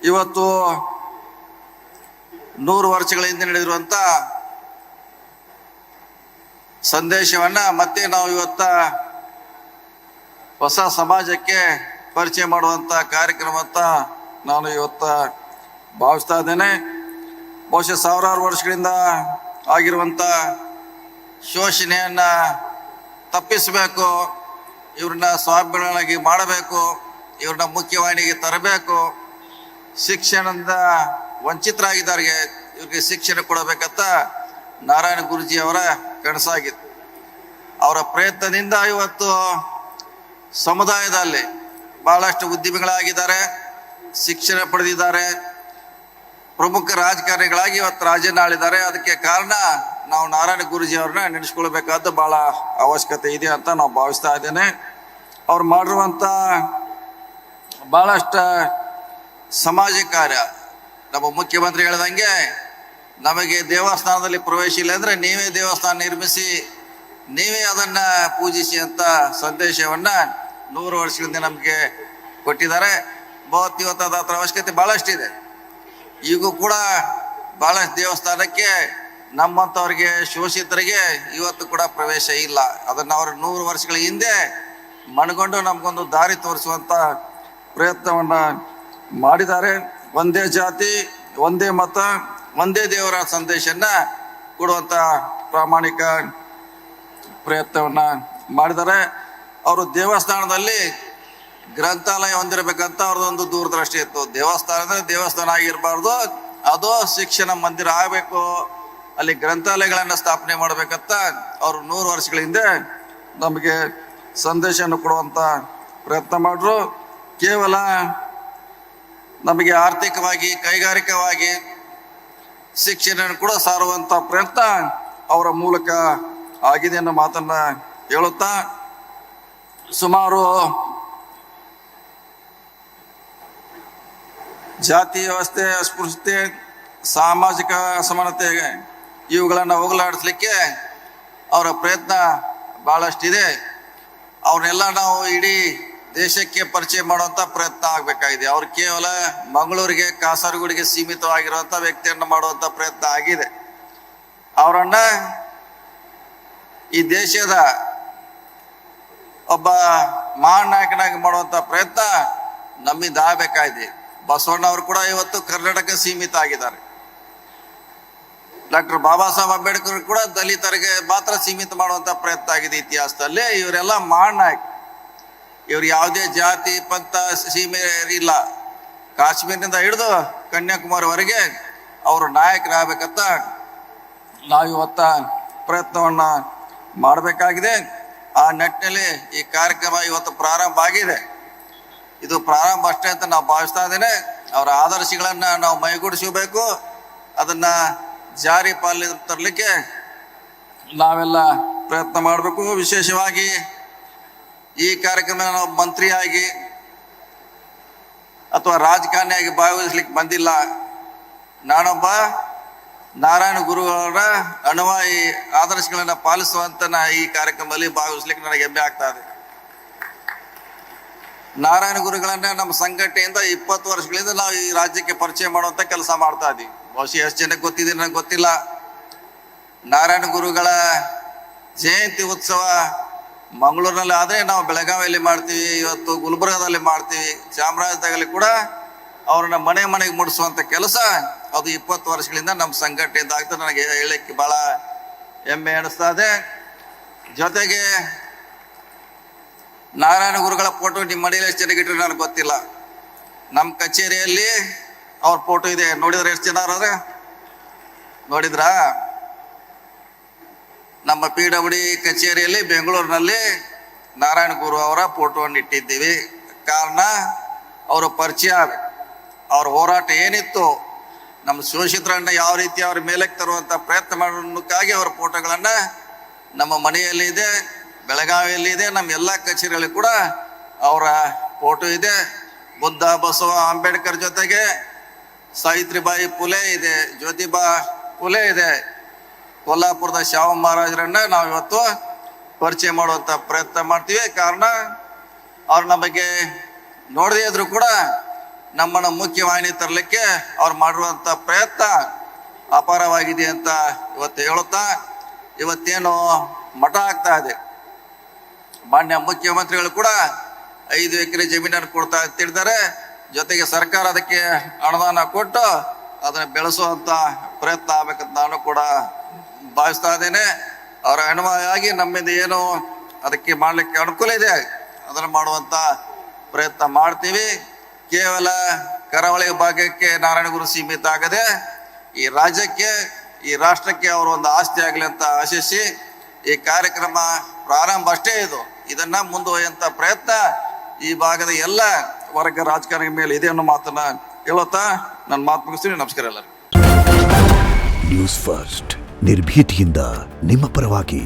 ಇವತ್ತು 100 ವರ್ಷಗಳ ಹಿಂದೆ ನಡೆದಿರುವಂಥ ಸಂದೇಶವನ್ನು ಮತ್ತೆ ನಾವು ಇವತ್ತ ಹೊಸ ಸಮಾಜಕ್ಕೆ ಪರಿಚಯ ಮಾಡುವಂಥ ಕಾರ್ಯಕ್ರಮ ಅಂತ ನಾನು ಇವತ್ತು ಭಾವಿಸ್ತಾ ಇದ್ದೇನೆ. ಬಹುಶಃ ಸಾವಿರಾರು ವರ್ಷಗಳಿಂದ ಆಗಿರುವಂಥ ಶೋಷಣೆಯನ್ನು ತಪ್ಪಿಸಬೇಕು, ಇವ್ರನ್ನ ಸ್ವಾಭಿಮಾನಿಗಳಾಗಿ ಮಾಡಬೇಕು, ಇವ್ರನ್ನ ಮುಖ್ಯವಾಹಿನಿಗೆ ತರಬೇಕು, ಶಿಕ್ಷಣದಿಂದ ವಂಚಿತರಾಗಿದ್ದಾರೆ ಇವ್ರಿಗೆ ಶಿಕ್ಷಣ ಕೊಡಬೇಕಂತ ನಾರಾಯಣ ಗುರೂಜಿ ಅವರ ಕನಸಾಗಿತ್ತು. ಅವರ ಪ್ರಯತ್ನದಿಂದ ಇವತ್ತು ಸಮುದಾಯದಲ್ಲಿ ಬಹಳಷ್ಟು ಉದ್ಯಮಿಗಳಾಗಿದ್ದಾರೆ, ಶಿಕ್ಷಣ ಪಡೆದಿದ್ದಾರೆ, ಪ್ರಮುಖ ರಾಜಕಾರಣಿಗಳಾಗಿ ಇವತ್ತು ರಾಜ್ಯನ ಆಳಿದ್ದಾರೆ. ಅದಕ್ಕೆ ಕಾರಣ ನಾವು ನಾರಾಯಣ ಗುರೂಜಿ ಅವ್ರನ್ನ ನೆನೆಸ್ಕೊಳ್ಬೇಕಾದ ಭಾಳ ಅವಶ್ಯಕತೆ ಇದೆ ಅಂತ ನಾವು ಭಾವಿಸ್ತಾ ಇದ್ದೇನೆ. ಅವ್ರು ಮಾಡಿರುವಂಥ ಭಾಳಷ್ಟು ಸಮಾಜ ಕಾರ್ಯ, ನಮ್ಮ ಮುಖ್ಯಮಂತ್ರಿ ಹೇಳ್ದಂಗೆ ನಮಗೆ ದೇವಸ್ಥಾನದಲ್ಲಿ ಪ್ರವೇಶ ಇಲ್ಲ ಅಂದರೆ ನೀವೇ ದೇವಸ್ಥಾನ ನಿರ್ಮಿಸಿ ನೀವೇ ಅದನ್ನು ಪೂಜಿಸಿ ಅಂತ ಸಂದೇಶವನ್ನು 100 ವರ್ಷಗಳಿಂದ ನಮಗೆ ಕೊಟ್ಟಿದ್ದಾರೆ. ಇವತ್ತು ಅದರ ಅವಶ್ಯಕತೆ ಭಾಳಷ್ಟಿದೆ. ಈಗೂ ಕೂಡ ಭಾಳಷ್ಟು ದೇವಸ್ಥಾನಕ್ಕೆ ನಮ್ಮಂಥವ್ರಿಗೆ ಶೋಷಿತರಿಗೆ ಇವತ್ತು ಕೂಡ ಪ್ರವೇಶ ಇಲ್ಲ. ಅದನ್ನು ಅವರು 100 ವರ್ಷಗಳ ಹಿಂದೆ ಮನಗೊಂಡು ನಮಗೊಂದು ದಾರಿ ತೋರಿಸುವಂಥ ಪ್ರಯತ್ನವನ್ನು ಮಾಡಿದ್ದಾರೆ. ಒಂದೇ ಜಾತಿ, ಒಂದೇ ಮತ, ಒಂದೇ ದೇವರ ಸಂದೇಶನ ಕೊಡುವಂಥ ಪ್ರಾಮಾಣಿಕ ಪ್ರಯತ್ನವನ್ನು ಮಾಡಿದ್ದಾರೆ. ಅವರು ದೇವಸ್ಥಾನದಲ್ಲಿ ಗ್ರಂಥಾಲಯ ಹೊಂದಿರಬೇಕಂತ ಅವ್ರದ್ದೊಂದು ದೂರದೃಷ್ಟಿ ಇತ್ತು. ದೇವಸ್ಥಾನ ಅಂದರೆ ದೇವಸ್ಥಾನ ಆಗಿರಬಾರ್ದು, ಅದು ಶಿಕ್ಷಣ ಮಂದಿರ ಆಗಬೇಕು, ಅಲ್ಲಿ ಗ್ರಂಥಾಲಯಗಳನ್ನು ಸ್ಥಾಪನೆ ಮಾಡಬೇಕಂತ ಅವರು 100 ವರ್ಷಗಳ ಹಿಂದೆ ನಮಗೆ ಸಂದೇಶವನ್ನು ಕೊಡುವಂಥ ಪ್ರಯತ್ನ ಮಾಡಿದ್ರು. ಕೇವಲ ನಮಗೆ ಆರ್ಥಿಕವಾಗಿ ಕೈಗಾರಿಕವಾಗಿ ಶಿಕ್ಷಣ ಕೂಡ ಸಾರುವಂಥ ಪ್ರಯತ್ನ ಅವರ ಮೂಲಕ ಆಗಿದೆ ಅನ್ನೋ ಮಾತನ್ನು ಹೇಳುತ್ತಾ, ಸುಮಾರು ಜಾತಿ ವ್ಯವಸ್ಥೆ, ಅಸ್ಪೃಶ್ಯತೆ, ಸಾಮಾಜಿಕ ಅಸಮಾನತೆ ಇವುಗಳನ್ನು ಹೋಗಲಾಡಿಸ್ಲಿಕ್ಕೆ ಅವರ ಪ್ರಯತ್ನ ಭಾಳಷ್ಟಿದೆ. ಅವ್ರನ್ನೆಲ್ಲ ನಾವು ಇಡೀ ದೇಶಕ್ಕೆ ಪರಿಚಯ ಮಾಡುವಂಥ ಪ್ರಯತ್ನ ಆಗಬೇಕಾಗಿದೆ. ಅವ್ರು ಕೇವಲ ಮಂಗಳೂರಿಗೆ, ಕಾಸರಗೋಡಿಗೆ ಸೀಮಿತವಾಗಿರುವಂಥ ವ್ಯಕ್ತಿಯನ್ನು ಮಾಡುವಂಥ ಪ್ರಯತ್ನ ಆಗಿದೆ. ಅವರನ್ನು ಈ ದೇಶದ ಒಬ್ಬ ಮಹಾನ್ ನಾಯಕನಾಗಿ ಮಾಡುವಂಥ ಪ್ರಯತ್ನ ನಮ್ಮಿಂದ ಆಗಬೇಕಾಗಿದೆ. ಬಸವಣ್ಣವರು ಕೂಡ ಇವತ್ತು ಕರ್ನಾಟಕ ಸೀಮಿತ ಆಗಿದ್ದಾರೆ. ಡಾಕ್ಟರ್ ಬಾಬಾ ಸಾಹೇಬ್ ಅಂಬೇಡ್ಕರ್ ಕೂಡ ದಲಿತರಿಗೆ ಮಾತ್ರ ಸೀಮಿತ ಮಾಡುವಂಥ ಪ್ರಯತ್ನ ಆಗಿದೆ ಇತಿಹಾಸದಲ್ಲಿ. ಇವರೆಲ್ಲ ಮಹಾನ್ ನಾಯಕ. ಇವ್ರು ಯಾವುದೇ ಜಾತಿ ಪಂಥ ಸೀಮೆ ಇಲ್ಲ. ಕಾಶ್ಮೀರದಿಂದ ಹಿಡಿದು ಕನ್ಯಾಕುಮಾರಿವರೆಗೆ ಅವರು ನಾಯಕರಾಗಬೇಕಂತ ನಾವು ಇವತ್ತ ಪ್ರಯತ್ನವನ್ನು ಮಾಡಬೇಕಾಗಿದೆ. ಆ ನಿಟ್ಟಿನಲ್ಲಿ ಈ ಕಾರ್ಯಕ್ರಮ ಇವತ್ತು ಪ್ರಾರಂಭ ಆಗಿದೆ. ಇದು ಪ್ರಾರಂಭ ಅಷ್ಟೇ ಅಂತ ನಾವು ಭಾವಿಸ್ತಾ ಇದ್ದೇನೆ. ಅವರ ಆದರ್ಶಗಳನ್ನು ನಾವು ಮೈಗೂಡಿಸಬೇಕು, ಅದನ್ನು ಜಾರಿ ಪಾಲನೆ ತರಲಿಕ್ಕೆ ನಾವೆಲ್ಲ ಪ್ರಯತ್ನ ಮಾಡಬೇಕು. ವಿಶೇಷವಾಗಿ ಈ ಕಾರ್ಯಕ್ರಮ ನಾವು ಮಂತ್ರಿಯಾಗಿ ಅಥವಾ ರಾಜಕಾರಣಿಯಾಗಿ ಭಾಗವಹಿಸ್ಲಿಕ್ಕೆ ಬಂದಿಲ್ಲ. ನಾನೊಬ್ಬ ನಾರಾಯಣ ಗುರುಗಳ ಅನುಯಾಯಿ, ಆದರ್ಶಗಳನ್ನು ಪಾಲಿಸುವಂತ ಈ ಕಾರ್ಯಕ್ರಮದಲ್ಲಿ ಭಾಗವಹಿಸ್ಲಿಕ್ಕೆ ನನಗೆ ಹೆಮ್ಮೆ ಆಗ್ತಾ ಇದೆ. ನಾರಾಯಣ ಗುರುಗಳನ್ನ ನಮ್ಮ ಸಂಘಟನೆಯಿಂದ 20 ವರ್ಷಗಳಿಂದ ನಾವು ಈ ರಾಜ್ಯಕ್ಕೆ ಪರಿಚಯ ಮಾಡುವಂತ ಕೆಲಸ ಮಾಡ್ತಾ ಇದ್ದೀವಿ. ಬಹುಶಃ ಎಷ್ಟು ಜನಕ್ಕೆ ಗೊತ್ತಿದೆ ನನಗೆ ಗೊತ್ತಿಲ್ಲ. ನಾರಾಯಣ ಗುರುಗಳ ಜಯಂತಿ ಉತ್ಸವ ಮಂಗಳೂರಿನಲ್ಲಿ ಆದರೆ ನಾವು ಬೆಳಗಾವಿಯಲ್ಲಿ ಮಾಡ್ತೀವಿ, ಇವತ್ತು ಗುಲ್ಬರ್ಗಾದಲ್ಲಿ ಮಾಡ್ತೀವಿ, ಚಾಮರಾಜನಗರದಲ್ಲಿ ಕೂಡ ಅವ್ರನ್ನ ಮನೆ ಮನೆಗೆ ಮುಡಿಸುವಂಥ ಕೆಲಸ ಅದು 20 ವರ್ಷಗಳಿಂದ ನಮ್ಮ ಸಂಘಟನೆಯಿಂದ ಆಗ್ತದೆ. ನನಗೆ ಹೇಳಲಿಕ್ಕೆ ಭಾಳ ಹೆಮ್ಮೆ ಅನಿಸ್ತಾ ಇದೆ. ಜೊತೆಗೆ ನಾರಾಯಣ ಗುರುಗಳ ಫೋಟೋ ನಿಮ್ಮ ಮನೆಯಲ್ಲಿ ಎಷ್ಟು ಜನಕ್ಕೆ ನನಗೆ ಗೊತ್ತಿಲ್ಲ. ನಮ್ಮ ಕಚೇರಿಯಲ್ಲಿ ಅವ್ರ ಫೋಟೋ ಇದೆ. ನೋಡಿದ್ರೆ ಎಷ್ಟು ಜನ ಅವ್ರೆ? ನೋಡಿದ್ರಾ? ನಮ್ಮ PWD ಕಚೇರಿಯಲ್ಲಿ ಬೆಂಗಳೂರಿನಲ್ಲಿ ನಾರಾಯಣ ಗುರು ಅವರ ಫೋಟೋವನ್ನು ಇಟ್ಟಿದ್ದೀವಿ. ಕಾರಣ ಅವರ ಪರಿಚಯ, ಅವ್ರ ಹೋರಾಟ ಏನಿತ್ತು, ನಮ್ಮ ಶೋಷಿತರನ್ನ ಯಾವ ರೀತಿ ಅವ್ರ ಮೇಲಕ್ಕೆ ತರುವಂಥ ಪ್ರಯತ್ನ ಮಾಡೋದಕ್ಕಾಗಿ ಅವರ ಫೋಟೋಗಳನ್ನು ನಮ್ಮ ಮನೆಯಲ್ಲಿ ಇದೆ, ಬೆಳಗಾವಿಯಲ್ಲಿ ಇದೆ, ನಮ್ಮ ಎಲ್ಲ ಕಚೇರಿಯಲ್ಲಿ ಕೂಡ ಅವರ ಫೋಟೋ ಇದೆ. ಬುದ್ಧ, ಬಸವ, ಅಂಬೇಡ್ಕರ್ ಜೊತೆಗೆ ಸಾವಿತ್ರಿಬಾಯಿ ಫುಲೆ ಇದೆ, ಜ್ಯೋತಿಬಾ ಫುಲೆ ಇದೆ. ಕೊಲ್ಲಾಪುರದ ಶಾವ ಮಹಾರಾಜರನ್ನ ನಾವು ಇವತ್ತು ಪರಿಚಯ ಮಾಡುವಂಥ ಪ್ರಯತ್ನ ಮಾಡ್ತೀವಿ. ಕಾರಣ ಅವ್ರು ನಮಗೆ ನೋಡದೇ ಇದ್ರು ಕೂಡ ನಮ್ಮನ್ನು ಮುಖ್ಯವಾಹಿನಿ ತರಲಿಕ್ಕೆ ಅವ್ರು ಮಾಡಿರುವಂಥ ಪ್ರಯತ್ನ ಅಪಾರವಾಗಿದೆ ಅಂತ ಇವತ್ತು ಹೇಳುತ್ತಾ, ಇವತ್ತೇನು ಮಠ ಆಗ್ತಾ ಇದೆ, ಮಾನ್ಯ ಮುಖ್ಯಮಂತ್ರಿಗಳು ಕೂಡ 5 ಎಕರೆ ಜಮೀನನ್ನು ಕೊಡ್ತಾ ತಿಳಿದರೆ, ಜೊತೆಗೆ ಸರ್ಕಾರ ಅದಕ್ಕೆ ಅನುದಾನ ಕೊಟ್ಟು ಅದನ್ನು ಬೆಳೆಸುವಂಥ ಪ್ರಯತ್ನ ಆಗಬೇಕಂತ ನಾನು ಕೂಡ ಭಾವಿಸ್ತಾ ಇದ್ದೇನೆ. ಅವರ ಅನುಭವವಾಗಿ ನಮ್ಮಿಂದ ಏನು ಅದಕ್ಕೆ ಮಾಡಲಿಕ್ಕೆ ಅನುಕೂಲ ಇದೆ ಅದನ್ನು ಮಾಡುವಂಥ ಪ್ರಯತ್ನ ಮಾಡ್ತೀವಿ. ಕೇವಲ ಕರಾವಳಿ ಭಾಗಕ್ಕೆ ನಾರಾಯಣಗುರು ಸೀಮಿತ ಆಗದೆ ಈ ರಾಜ್ಯಕ್ಕೆ, ಈ ರಾಷ್ಟ್ರಕ್ಕೆ ಅವರು ಒಂದು ಆಸ್ತಿ ಆಗಲಿ ಅಂತ ಆಶಿಸಿ ಈ ಕಾರ್ಯಕ್ರಮ ಪ್ರಾರಂಭ ಅಷ್ಟೇ. ಇದನ್ನ ಮುಂದುವರಿಯುವಂಥ ಪ್ರಯತ್ನ ಈ ಭಾಗದ ಎಲ್ಲ ವರ್ಗ ರಾಜಕಾರಣಿ ಮೇಲೆ ಇದೆ ಅನ್ನೋ ಮಾತನ್ನ ಹೇಳುತ್ತಾ ನನ್ನ ಮಾತು ಮುಗಿಸ್ತೀನಿ. ನಮಸ್ಕಾರ ಎಲ್ಲರಿಗೂ. ನ್ಯೂಸ್ ಫಸ್ಟ್ ನಿರ್ಭೀತಿಯಿಂದ ನಿಮ್ಮ ಪರವಾಗಿ.